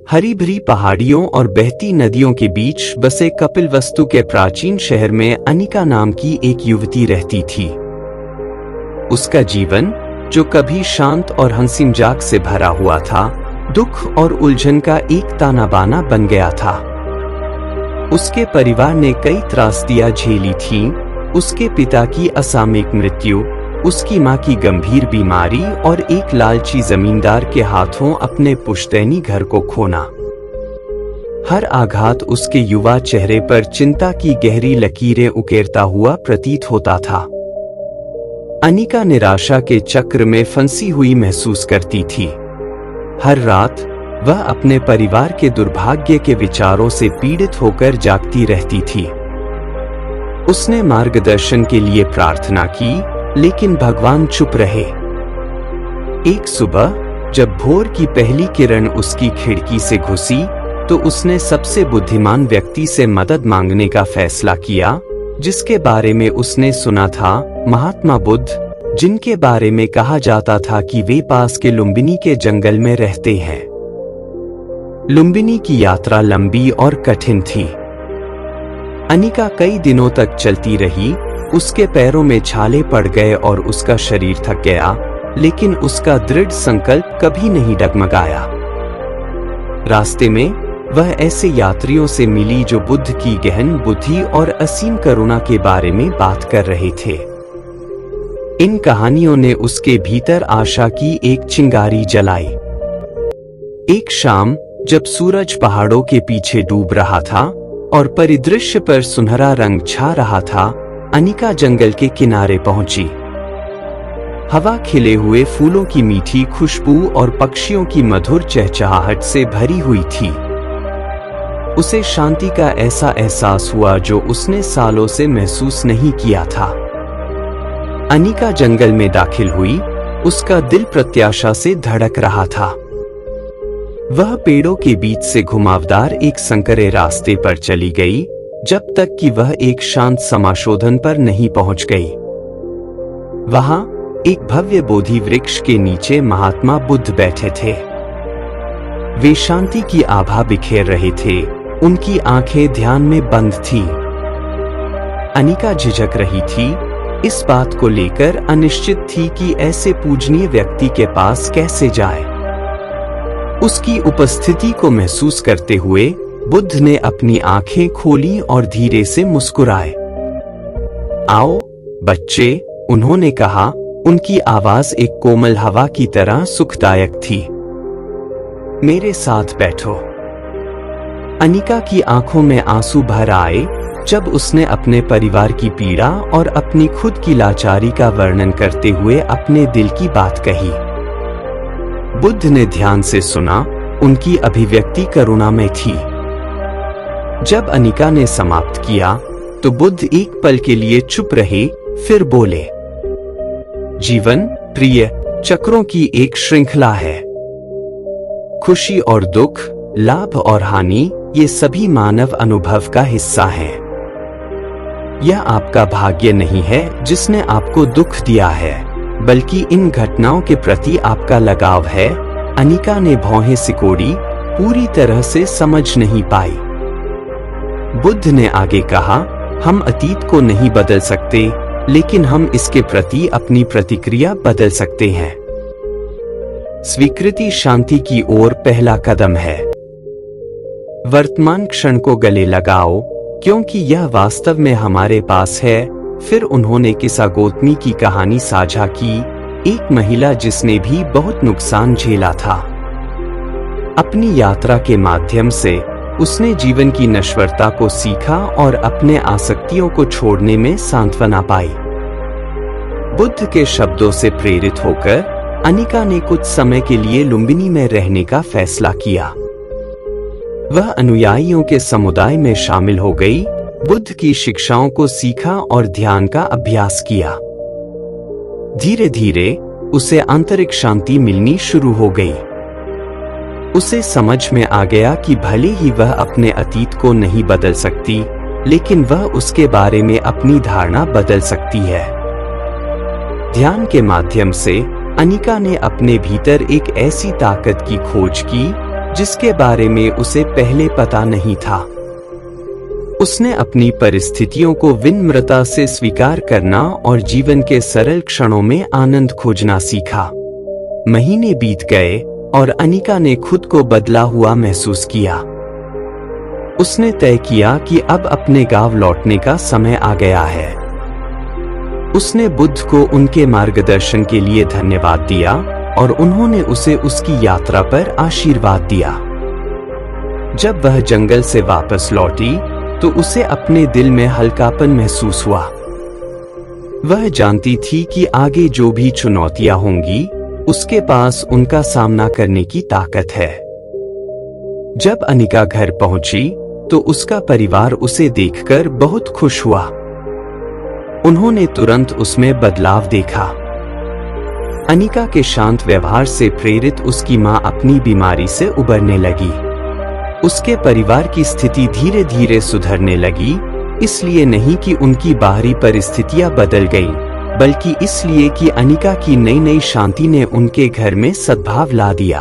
हरी भरी पहाड़ियों और बहती नदियों के बीच बसे कपिलवस्तु के प्राचीन शहर में अनिका नाम की एक युवती रहती थी। उसका जीवन, जो कभी शांत और हंसी मजाक से भरा हुआ था, दुख और उलझन का एक ताना बाना बन गया था। उसके परिवार ने कई त्रासदियां झेली थीं, उसके पिता की असामयिक मृत्यु, उसकी मां की गंभीर बीमारी और एक लालची जमींदार के हाथों अपने पुश्तैनी घर को खोना। हर आघात उसके युवा चेहरे पर चिंता की गहरी लकीरें उकेरता हुआ प्रतीत होता था। अनिका निराशा के चक्र में फंसी हुई महसूस करती थी। हर रात वह अपने परिवार के दुर्भाग्य के विचारों से पीड़ित होकर जागती रहती थी। उसने मार्गदर्शन के लिए प्रार्थना की, लेकिन भगवान चुप रहे। एक सुबह जब भोर की पहली किरण उसकी खिड़की से घुसी, तो उसने सबसे बुद्धिमान व्यक्ति से मदद मांगने का फैसला किया, जिसके बारे में उसने सुना था, महात्मा बुद्ध, जिनके बारे में कहा जाता था कि वे पास के लुम्बिनी के जंगल में रहते हैं। लुम्बिनी की यात्रा लंबी और कठिन थी। अनिका कई दिनों तक चलती रही। उसके पैरों में छाले पड़ गए और उसका शरीर थक गया, लेकिन उसका दृढ़ संकल्प कभी नहीं डगमगाया। रास्ते में वह ऐसे यात्रियों से मिली जो बुद्ध की गहन बुद्धि और असीम करुणा के बारे में बात कर रहे थे। इन कहानियों ने उसके भीतर आशा की एक चिंगारी जलाई। एक शाम जब सूरज पहाड़ों के पीछे डूब रहा था और परिदृश्य पर सुनहरा रंग छा रहा था, अनिका जंगल के किनारे पहुंची। हवा खिले हुए फूलों की मीठी खुशबू और पक्षियों की मधुर चहचहाहट से भरी हुई थी। उसे शांति का ऐसा एहसास हुआ जो उसने सालों से महसूस नहीं किया था। अनिका जंगल में दाखिल हुई, उसका दिल प्रत्याशा से धड़क रहा था। वह पेड़ों के बीच से घुमावदार एक संकरे रास्ते पर चली गई, जब तक कि वह एक शांत समाशोधन पर नहीं पहुंच गई। वहां एक भव्य बोधि वृक्ष के नीचे महात्मा बुद्ध बैठे थे। वे शांति की आभा बिखेर रहे थे, उनकी आंखें ध्यान में बंद थीं। अनिका झिझक रही थी, इस बात को लेकर अनिश्चित थी कि ऐसे पूजनीय व्यक्ति के पास कैसे जाए। उसकी उपस्थिति को महसूस करते हुए बुद्ध ने अपनी आंखें खोली और धीरे से मुस्कुराए। आओ बच्चे, उन्होंने कहा। उनकी आवाज एक कोमल हवा की तरह सुखदायक थी। मेरे साथ बैठो। अनिका की आंखों में आंसू भर आए जब उसने अपने परिवार की पीड़ा और अपनी खुद की लाचारी का वर्णन करते हुए अपने दिल की बात कही। बुद्ध ने ध्यान से सुना, उनकी अभिव्यक्ति करुणामय थी। जब अनिका ने समाप्त किया तो बुद्ध एक पल के लिए चुप रहे, फिर बोले, जीवन प्रिय चक्रों की एक श्रृंखला है। खुशी और दुख, लाभ और हानि, ये सभी मानव अनुभव का हिस्सा हैं। यह आपका भाग्य नहीं है जिसने आपको दुख दिया है, बल्कि इन घटनाओं के प्रति आपका लगाव है। अनिका ने भौहें सिकोड़ी, पूरी तरह से समझ नहीं पाई। बुद्ध ने आगे कहा, हम अतीत को नहीं बदल सकते, लेकिन हम इसके प्रति अपनी प्रतिक्रिया बदल सकते हैं। स्वीकृति शांति की ओर पहला कदम है। वर्तमान क्षण को गले लगाओ, क्योंकि यह वास्तव में हमारे पास है। फिर उन्होंने किसा गौतमी की कहानी साझा की, एक महिला जिसने भी बहुत नुकसान झेला था। अपनी यात्रा के माध्यम से उसने जीवन की नश्वरता को सीखा और अपने आसक्तियों को छोड़ने में सांत्वना पाई। बुद्ध के शब्दों से प्रेरित होकर अनिका ने कुछ समय के लिए लुम्बिनी में रहने का फैसला किया। वह अनुयायियों के समुदाय में शामिल हो गई, बुद्ध की शिक्षाओं को सीखा और ध्यान का अभ्यास किया। धीरे धीरे उसे आंतरिक शांति मिलनी शुरू हो गई। उसे समझ में आ गया कि भले ही वह अपने अतीत को नहीं बदल सकती, लेकिन वह उसके बारे में अपनी धारणा बदल सकती है। ध्यान के माध्यम से अनिका ने अपने भीतर एक ऐसी ताकत की खोज की जिसके बारे में उसे पहले पता नहीं था। उसने अपनी परिस्थितियों को विनम्रता से स्वीकार करना और जीवन के सरल क्षणों में आनंद खोजना सीखा। महीने बीत गए और अनिका ने खुद को बदला हुआ महसूस किया। उसने तय किया कि अब अपने गांव लौटने का समय आ गया है। उसने बुद्ध को उनके मार्गदर्शन के लिए धन्यवाद दिया और उन्होंने उसे उसकी यात्रा पर आशीर्वाद दिया। जब वह जंगल से वापस लौटी तो उसे अपने दिल में हल्कापन महसूस हुआ। वह जानती थी कि आगे जो भी चुनौतियां होंगी, उसके पास उनका सामना करने की ताकत है। जब अनिका घर पहुंची तो उसका परिवार उसे देखकर बहुत खुश हुआ। उन्होंने तुरंत उसमें बदलाव देखा। अनिका के शांत व्यवहार से प्रेरित उसकी मां अपनी बीमारी से उबरने लगी। उसके परिवार की स्थिति धीरे धीरे सुधरने लगी, इसलिए नहीं कि उनकी बाहरी परिस्थितियां बदल गईं, बल्कि इसलिए कि अनिका की नई नई शांति ने उनके घर में सद्भाव ला दिया।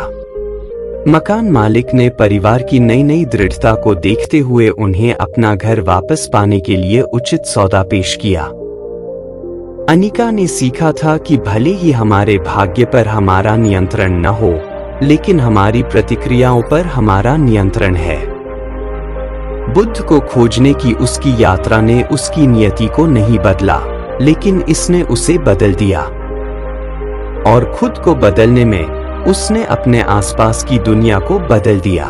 मकान मालिक ने परिवार की नई नई दृढ़ता को देखते हुए उन्हें अपना घर वापस पाने के लिए उचित सौदा पेश किया। अनिका ने सीखा था कि भले ही हमारे भाग्य पर हमारा नियंत्रण न हो, लेकिन हमारी प्रतिक्रियाओं पर हमारा नियंत्रण है। बुद्ध को खोजने की उसकी यात्रा ने उसकी नियति को नहीं बदला, लेकिन इसने उसे बदल दिया। और खुद को बदलने में उसने अपने आसपास की दुनिया को बदल दिया।